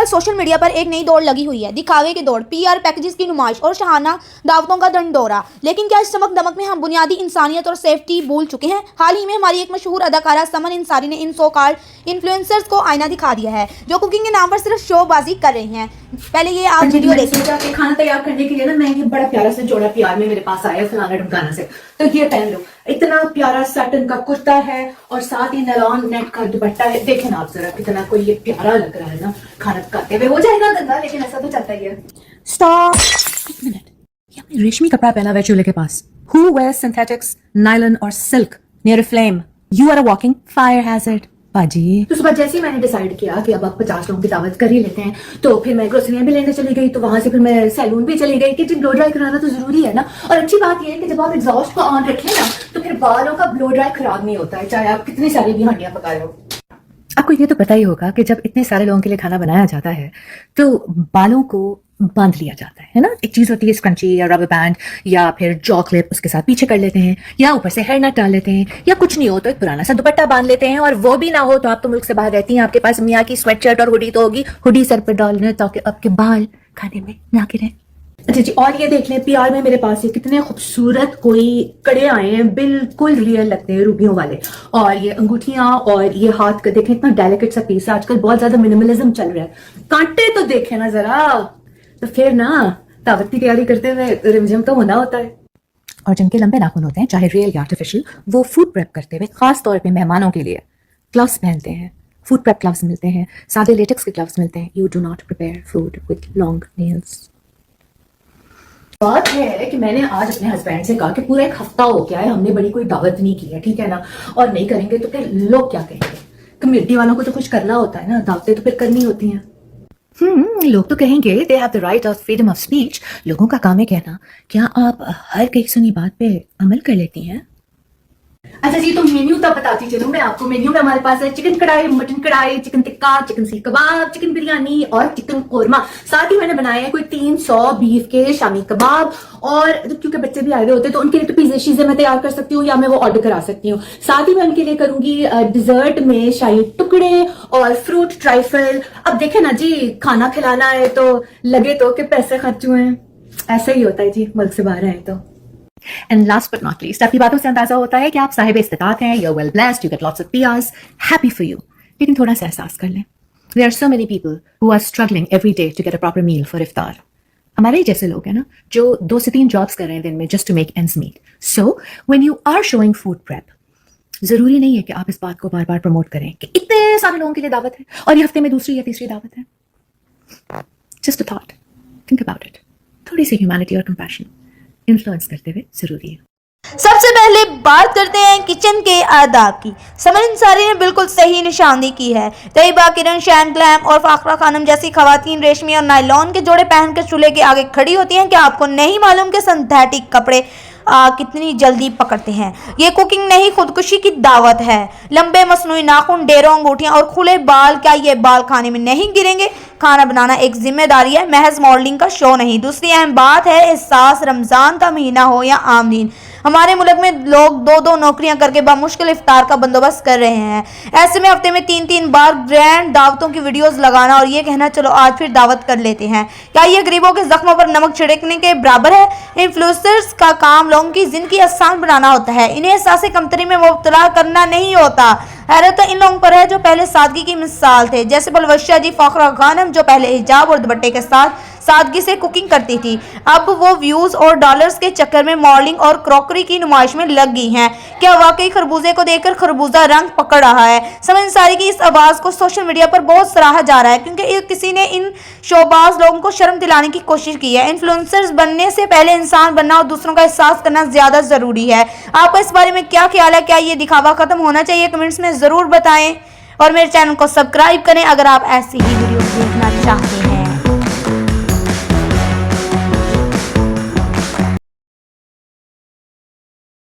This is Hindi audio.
आजकल सोशल मीडिया पर एक नई दौड़ लगी हुई है, दिखावे की दौड़, पीआर पैकेजेस की नुमाइश और शहाना दावतों का ढंढोरा। लेकिन क्या इस चमक दमक में हम बुनियादी इंसानियत और सेफ्टी भूल चुके हैं? हाल ही में हमारी एक मशहूर अदाकारा समन इंसारी ने इन सो कॉल्ड इन्फ्लुएंसर्स को आईना दिखा दिया है, जो कुकिंग के नाम पर सिर्फ शोबाजी कर रहे हैं। पहले ये आप वीडियो देखिए। खाना तैयार करने के लिए ना मैं ये बड़ा प्यारा सा जोड़ा प्यार में मेरे पास आया फलाना ढमकाना से, तो ये पहन लो। इतना प्यारा सैटन का कुर्ता है और साथ ही नैलॉन नेट का दुपट्टा है। देखें ना आप जरा कितना कोई ये प्यारा लग रहा है ना। खाना पकाते हुए हो जाएगा गंदा, लेकिन ऐसा तो चलता ही है। स्टॉप, एक मिनट, ये आपने रेशमी कपड़ा पहना हुआ है चूल्हे के पास। Who wears synthetics, nylon और silk near a flame? You are a walking fire hazard. बाजी, तो सुबह जैसे ही मैंने डिसाइड किया कि अब आप 50 लोगों की दावत कर ही लेते हैं, तो फिर मैं ग्रोसरियां भी लेने चली गई, तो वहां से फिर मैं सैलून भी चली गई कि ब्लो ड्राई कराना तो जरूरी है ना। और अच्छी बात यह है कि जब आप एग्जॉस्ट को ऑन रखें ना, तो फिर बालों का ब्लो ड्राई खराब नहीं होता है, चाहे आप कितनी सारी भी हांडियां पका रहे हो। आपको ये तो पता ही होगा कि जब इतने सारे लोगों के लिए खाना बनाया जाता है तो बालों को बांध लिया जाता है ना। एक चीज होती है स्क्रंची या रबर बैंड या फिर जॉ क्लिप, उसके साथ पीछे कर लेते हैं, या ऊपर से हेयर नट डाल लेते हैं, या कुछ नहीं हो तो एक पुराना सा दुपट्टा बांध लेते हैं। और वो भी ना हो तो आप तो मुल्क से बाहर रहती हैं, आपके पास मियाँ की स्वेटशर्ट और हुडी तो होगी, हुडी सर पर डालना ताकि आपके बाल खाने में ना गिरे। अच्छा जी, और ये देख लें पीआर में मेरे पास ये कितने खूबसूरत कोई कड़े आए हैं, बिल्कुल रियल लगते हैं रूबियों वाले। और ये अंगूठियां और ये हाथ का देखें, इतना डेलिकेट सा पीस है। आजकल बहुत ज्यादा मिनिमलिज्म चल रहा है। कांटे तो देखें ना जरा, तो फिर ना दावत की तैयारी करते हुए रिमझिम तो होना होता है। और जिनके लंबे नाखून होते हैं, चाहे रियल या आर्टिफिशियल, वो फूड प्रेप करते हुए खास तौर पे मेहमानों के लिए ग्लव्स पहनते हैं। फूड प्रेप ग्लव्स मिलते हैं, सादे लेटेक्स के ग्लव्स मिलते हैं। You do not prepare food with long nails. बात है कि मैंने आज अपने हस्बैंड से कहा कि पूरा एक हफ्ता हो गया है हमने बड़ी कोई दावत नहीं की है, ठीक है ना, और नहीं करेंगे तो फिर लोग क्या कहेंगे। कम्युनिटी वालों को तो कुछ करना होता है ना, दावतें तो फिर करनी होती हैं। लोग तो कहेंगे they have the right of freedom of speech. लोगों का काम है कहना, क्या आप हर कही सुनी बात पे अमल कर लेती हैं? अच्छा जी, तो मेन्यू तब बताती चलूं मैं आपको। मेन्यू में हमारे पास है चिकन कढ़ाई, मटन कढ़ाई, चिकन टिक्का, चिकन सीख कबाब, चिकन बिरयानी और चिकन कोरमा। साथ ही मैंने बनाए हैं कोई 300 बीफ के शामी कबाब। और क्योंकि बच्चे भी आए हुए होते हैं तो उनके लिए तो पिज़्ज़ा चीजें मैं तैयार कर सकती हूँ या मैं वो ऑर्डर करा सकती हूँ। साथ ही मैं उनके लिए करूंगी डिजर्ट में शाही टुकड़े और फ्रूट ट्राइफल। अब देखे ना जी, खाना खिलाना है तो लगे तो कि पैसे खर्च हुए हैं। ऐसा ही होता है जी, मुल्क से बाहर आए तो। And last but not least, आपकी बातों से अंदाजा होता है कि आप साहिब इस्तिताअत हैं, you are well blessed, you get lots of पियाज, हैप्पी फॉर यू। लेकिन थोड़ा सा एहसास कर लें, there are so many people who are struggling every day to get a proper meal for iftar. हमारे ही जैसे लोग हैं ना, जो 2 से 3 जॉब्स कर रहे हैं दिन में just to make ends meet. So when you are showing food prep, जरूरी नहीं है कि आप इस बात को बार बार प्रमोट करें कि इतने सारे लोगों के लिए दावत है और ये हफ्ते में दूसरी या तीसरी दावत है। Just a thought, think about it. थोड़ी सी ह्यूमैनिटी और कंपैशन इन्फ्लुएंस करते हुए जरूरी है। सबसे पहले बात करते हैं किचन के आदाब की। समन इंसारी ने बिल्कुल सही निशानदेही की है। तैयबा, किरण, शैन ग्लैम और फाखरा खानम जैसी खवातीन रेशमी और नायलॉन के जोड़े पहनकर चूल्हे के आगे खड़ी होती हैं। क्या आपको नहीं मालूम कि सिंथेटिक कपड़े कितनी जल्दी पकड़ते हैं? ये कुकिंग नहीं, खुदकुशी की दावत है। लंबे मसनूई नाखून, डेरों, अंगूठियां और खुले बाल, क्या ये बाल खाने में नहीं गिरेंगे? खाना बनाना एक जिम्मेदारी है, महज मॉडलिंग का शो नहीं। दूसरी अहम बात है एहसास, रमजान का महीना हो या आम दिन, हमारे मुल्क में लोग 2-2 नौकरियां करके बामुश्किल इफ्तार का बंदोबस्त कर रहे हैं। ऐसे में हफ्ते में 3-3 बार ग्रैंड दावतों की वीडियोस लगाना और ये कहना चलो आज फिर दावत कर लेते हैं, क्या ये गरीबों के जख्मों पर नमक छिड़कने के बराबर है? इन्फ्लुएंसर्स का काम लोगों की जिंदगी आसान बनाना होता है, इन्हें एहसास कमतरी में मुब्तला करना नहीं होता। हैरत तो इन लोगों पर है जो पहले सादगी की मिसाल थे, जैसे बलवशिया जी फाखरा खानम, जो पहले हिजाब और दुपट्टे के साथ सादगी से कुकिंग करती थी, अब वो व्यूज और डॉलर्स के चक्कर में मॉडलिंग और क्रॉकरी की नुमाइश में लग गई हैं। क्या वाकई खरबूजे को देखकर खरबूजा रंग पकड़ रहा है? समन इंसारी की इस आवाज को सोशल मीडिया पर बहुत सराहा जा रहा है, क्योंकि किसी ने इन शोबाज लोगों को शर्म दिलाने की कोशिश की है। इन्फ्लुएंसर्स बनने से पहले इंसान बनना और दूसरों का एहसास करना ज्यादा जरूरी है। आपका इस बारे में क्या ख्याल है? क्या ये दिखावा खत्म होना चाहिए? कमेंट्स में जरूर बताएं और मेरे चैनल को सब्सक्राइब करें अगर आप ऐसी ही वीडियो देखना चाहते हैं।